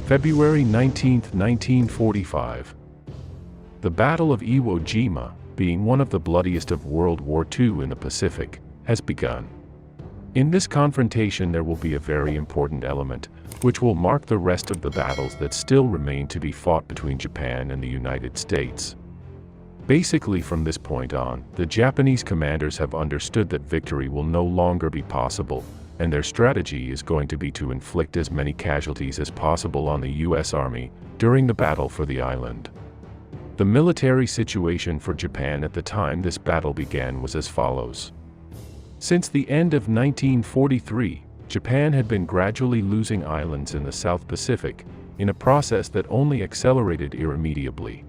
February 19, 1945. The Battle of Iwo Jima, being one of the bloodiest of World War II in the Pacific, has begun. In this confrontation there will be a very important element, which will mark the rest of the battles that still remain to be fought between Japan and the United States. Basically from this point on, the Japanese commanders have understood that victory will no longer be possible, and their strategy is going to be to inflict as many casualties as possible on the U.S. Army during the battle for the island. The military situation for Japan at the time this battle began was as follows. Since the end of 1943, Japan had been gradually losing islands in the South Pacific, in a process that only accelerated irremediably.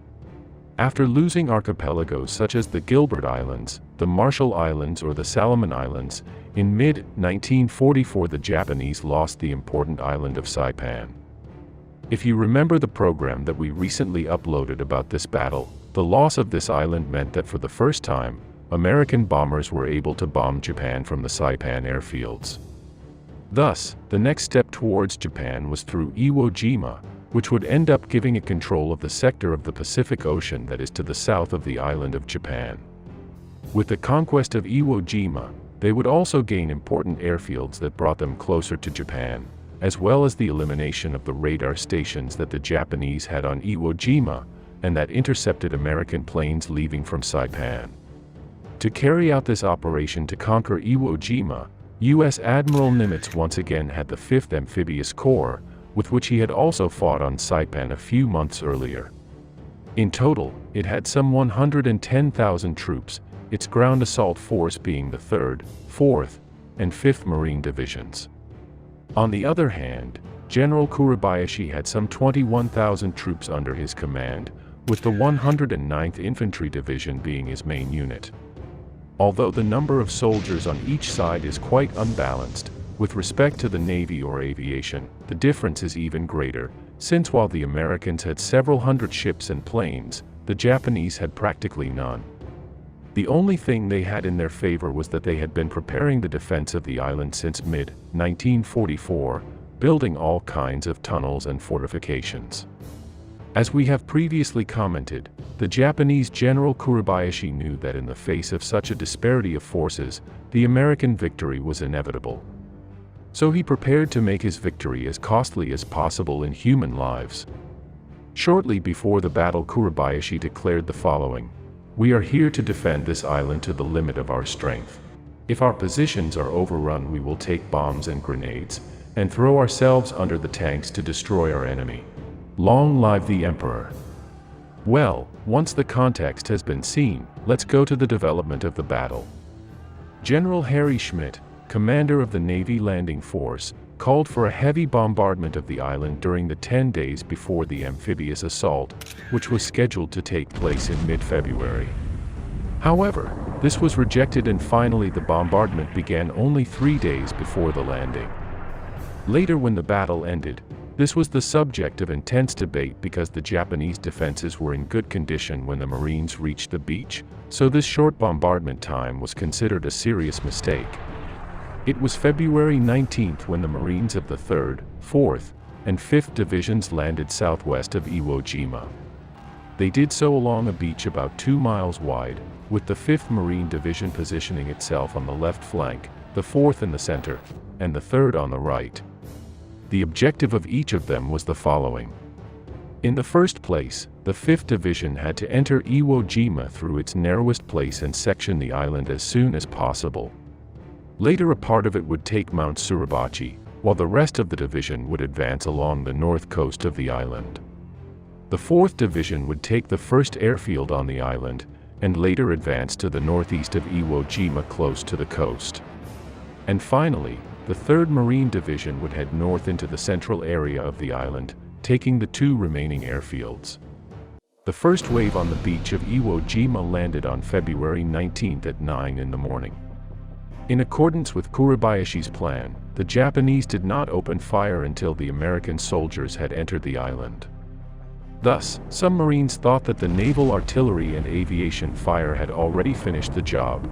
After losing archipelagos such as the Gilbert Islands, the Marshall Islands or the Solomon Islands, in mid-1944 the Japanese lost the important island of Saipan. If you remember the program that we recently uploaded about this battle, the loss of this island meant that for the first time, American bombers were able to bomb Japan from the Saipan airfields. Thus, the next step towards Japan was through Iwo Jima, which would end up giving it control of the sector of the Pacific Ocean that is to the south of the island of Japan. With the conquest of Iwo Jima, they would also gain important airfields that brought them closer to Japan, as well as the elimination of the radar stations that the Japanese had on Iwo Jima, and that intercepted American planes leaving from Saipan. To carry out this operation to conquer Iwo Jima, U.S. Admiral Nimitz once again had the 5th Amphibious Corps, with which he had also fought on Saipan a few months earlier. In total, it had some 110,000 troops, its ground assault force being the 3rd, 4th, and 5th Marine Divisions. On the other hand, General Kuribayashi had some 21,000 troops under his command, with the 109th Infantry Division being his main unit. Although the number of soldiers on each side is quite unbalanced, with respect to the Navy or aviation, the difference is even greater, since while the Americans had several hundred ships and planes, the Japanese had practically none. The only thing they had in their favor was that they had been preparing the defense of the island since mid-1944, building all kinds of tunnels and fortifications. As we have previously commented, the Japanese General Kuribayashi knew that in the face of such a disparity of forces, the American victory was inevitable. So he prepared to make his victory as costly as possible in human lives. Shortly before the battle, Kuribayashi declared the following: "We are here to defend this island to the limit of our strength. If our positions are overrun, we will take bombs and grenades, and throw ourselves under the tanks to destroy our enemy. Long live the Emperor." Well, once the context has been seen, let's go to the development of the battle. General Harry Schmidt, commander of the Navy Landing Force, called for a heavy bombardment of the island during the 10 days before the amphibious assault, which was scheduled to take place in mid-February. However, this was rejected and finally the bombardment began only 3 days before the landing. Later, when the battle ended, this was the subject of intense debate because the Japanese defenses were in good condition when the Marines reached the beach, so this short bombardment time was considered a serious mistake. It was February 19th when the Marines of the 3rd, 4th, and 5th Divisions landed southwest of Iwo Jima. They did so along a beach about 2 miles wide, with the 5th Marine Division positioning itself on the left flank, the 4th in the center, and the 3rd on the right. The objective of each of them was the following. In the first place, the 5th Division had to enter Iwo Jima through its narrowest place and section the island as soon as possible. Later a part of it would take Mount Suribachi, while the rest of the division would advance along the north coast of the island. The 4th Division would take the first airfield on the island, and later advance to the northeast of Iwo Jima close to the coast. And finally, the 3rd Marine Division would head north into the central area of the island, taking the 2 remaining airfields. The first wave on the beach of Iwo Jima landed on February 19th at 9 in the morning. In accordance with Kuribayashi's plan, the Japanese did not open fire until the American soldiers had entered the island. Thus, some Marines thought that the naval artillery and aviation fire had already finished the job.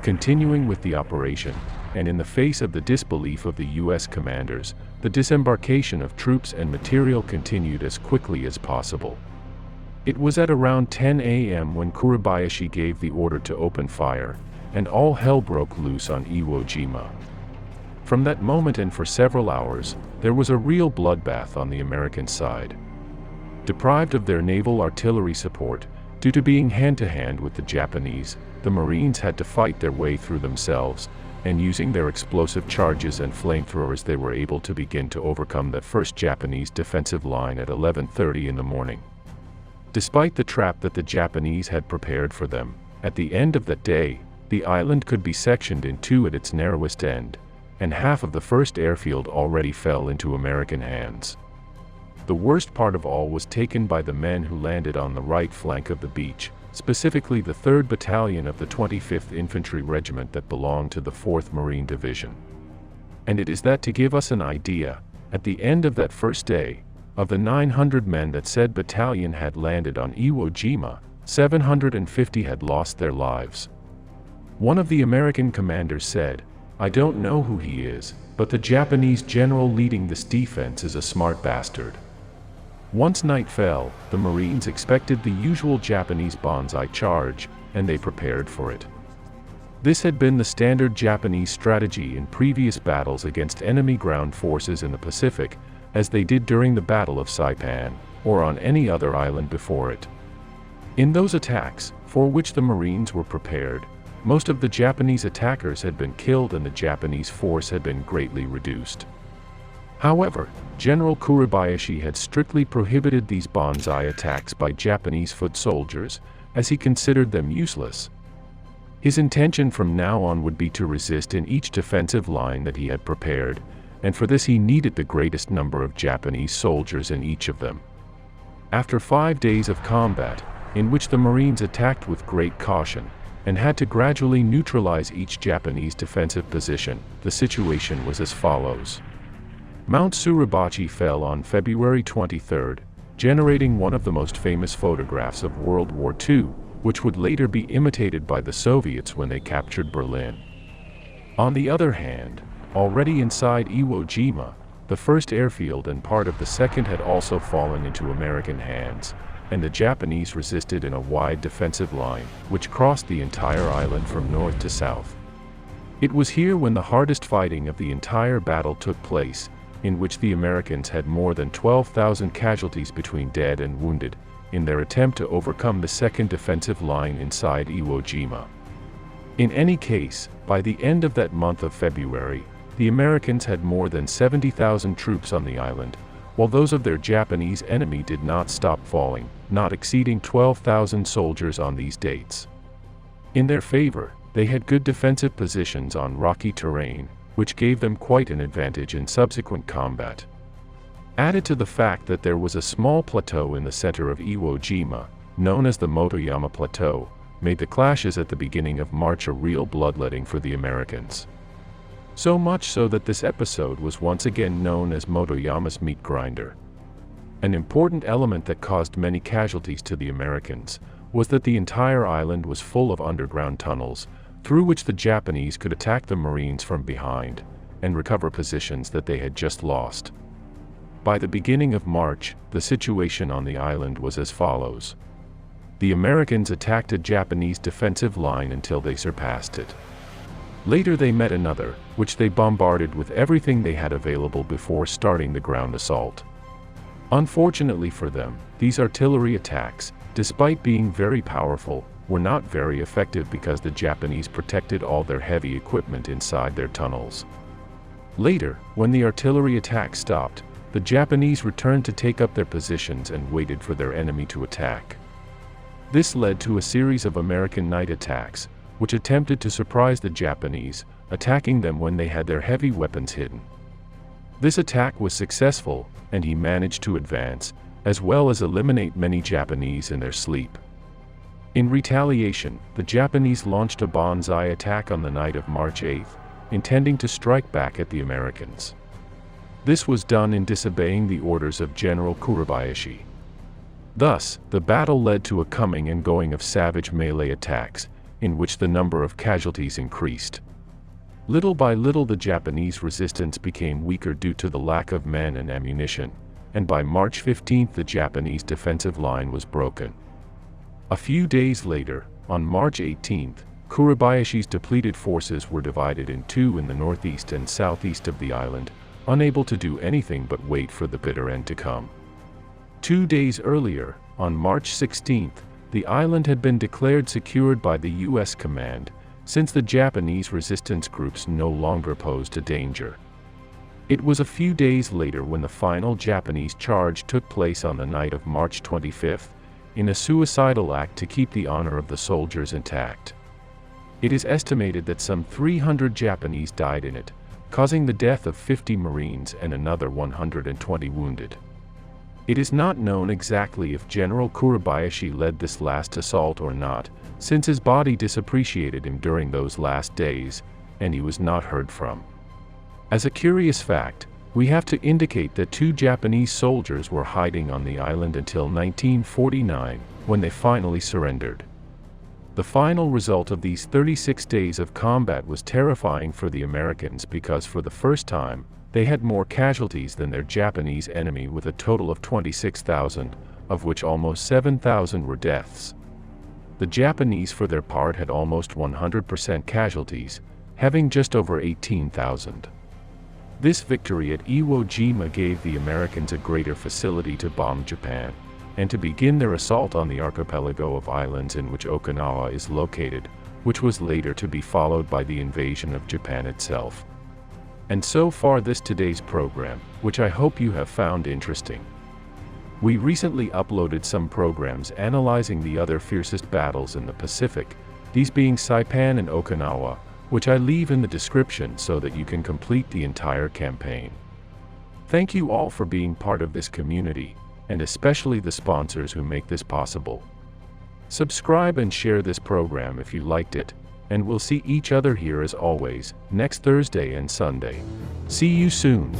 Continuing with the operation, and in the face of the disbelief of the U.S. commanders, the disembarkation of troops and material continued as quickly as possible. It was at around 10 a.m. when Kuribayashi gave the order to open fire, and all hell broke loose on Iwo Jima. From that moment and for several hours, there was a real bloodbath on the American side. Deprived of their naval artillery support, due to being hand-to-hand with the Japanese, the Marines had to fight their way through themselves, and using their explosive charges and flamethrowers they were able to begin to overcome that first Japanese defensive line at 11:30 in the morning. Despite the trap that the Japanese had prepared for them, at the end of that day, the island could be sectioned in two at its narrowest end, and half of the first airfield already fell into American hands. The worst part of all was taken by the men who landed on the right flank of the beach, specifically the 3rd Battalion of the 25th Infantry Regiment that belonged to the 4th Marine Division. And it is that to give us an idea, at the end of that first day, of the 900 men that said battalion had landed on Iwo Jima, 750 had lost their lives. One of the American commanders said, "I don't know who he is, but the Japanese general leading this defense is a smart bastard." Once night fell, the Marines expected the usual Japanese Banzai charge, and they prepared for it. This had been the standard Japanese strategy in previous battles against enemy ground forces in the Pacific, as they did during the Battle of Saipan, or on any other island before it. In those attacks, for which the Marines were prepared, most of the Japanese attackers had been killed and the Japanese force had been greatly reduced. However, General Kuribayashi had strictly prohibited these Banzai attacks by Japanese foot soldiers, as he considered them useless. His intention from now on would be to resist in each defensive line that he had prepared, and for this he needed the greatest number of Japanese soldiers in each of them. After 5 days of combat, in which the Marines attacked with great caution, and had to gradually neutralize each Japanese defensive position, the situation was as follows. Mount Suribachi fell on February 23, generating one of the most famous photographs of World War II, which would later be imitated by the Soviets when they captured Berlin. On the other hand, already inside Iwo Jima, the first airfield and part of the second had also fallen into American hands, and the Japanese resisted in a wide defensive line, which crossed the entire island from north to south. It was here when the hardest fighting of the entire battle took place, in which the Americans had more than 12,000 casualties between dead and wounded, in their attempt to overcome the second defensive line inside Iwo Jima. In any case, by the end of that month of February, the Americans had more than 70,000 troops on the island, while those of their Japanese enemy did not stop falling, not exceeding 12,000 soldiers on these dates. In their favor, they had good defensive positions on rocky terrain, which gave them quite an advantage in subsequent combat. Added to the fact that there was a small plateau in the center of Iwo Jima, known as the Motoyama Plateau, made the clashes at the beginning of March a real bloodletting for the Americans. So much so that this episode was once again known as Motoyama's meat grinder. An important element that caused many casualties to the Americans was that the entire island was full of underground tunnels, through which the Japanese could attack the Marines from behind, and recover positions that they had just lost. By the beginning of March, the situation on the island was as follows. The Americans attacked a Japanese defensive line until they surpassed it. Later they met another, which they bombarded with everything they had available before starting the ground assault. Unfortunately for them, these artillery attacks, despite being very powerful, were not very effective because the Japanese protected all their heavy equipment inside their tunnels. Later, when the artillery attack stopped, the Japanese returned to take up their positions and waited for their enemy to attack. This led to a series of American night attacks, which attempted to surprise the Japanese, attacking them when they had their heavy weapons hidden. This attack was successful, and he managed to advance, as well as eliminate many Japanese in their sleep. In retaliation, the Japanese launched a Banzai attack on the night of March 8, intending to strike back at the Americans. This was done in disobeying the orders of General Kuribayashi. Thus, the battle led to a coming and going of savage melee attacks, in which the number of casualties increased. Little by little the Japanese resistance became weaker due to the lack of men and ammunition, and by March 15 the Japanese defensive line was broken. A few days later, on March 18, Kuribayashi's depleted forces were divided in two in the northeast and southeast of the island, unable to do anything but wait for the bitter end to come. 2 days earlier, on March 16, the island had been declared secured by the U.S. command, since the Japanese resistance groups no longer posed a danger. It was a few days later when the final Japanese charge took place on the night of March 25, in a suicidal act to keep the honor of the soldiers intact. It is estimated that some 300 Japanese died in it, causing the death of 50 Marines and another 120 wounded. It is not known exactly if General Kuribayashi led this last assault or not, since his body disappreciated him during those last days, and he was not heard from. As a curious fact, we have to indicate that 2 Japanese soldiers were hiding on the island until 1949, when they finally surrendered. The final result of these 36 days of combat was terrifying for the Americans because for the first time, they had more casualties than their Japanese enemy with a total of 26,000, of which almost 7,000 were deaths. The Japanese for their part had almost 100% casualties, having just over 18,000. This victory at Iwo Jima gave the Americans a greater facility to bomb Japan, and to begin their assault on the archipelago of islands in which Okinawa is located, which was later to be followed by the invasion of Japan itself. And so far this today's program, which I hope you have found interesting. We recently uploaded some programs analyzing the other fiercest battles in the Pacific, these being Saipan and Okinawa, which I leave in the description so that you can complete the entire campaign. Thank you all for being part of this community, and especially the sponsors who make this possible. Subscribe and share this program if you liked it, and we'll see each other here as always, next Thursday and Sunday. See you soon.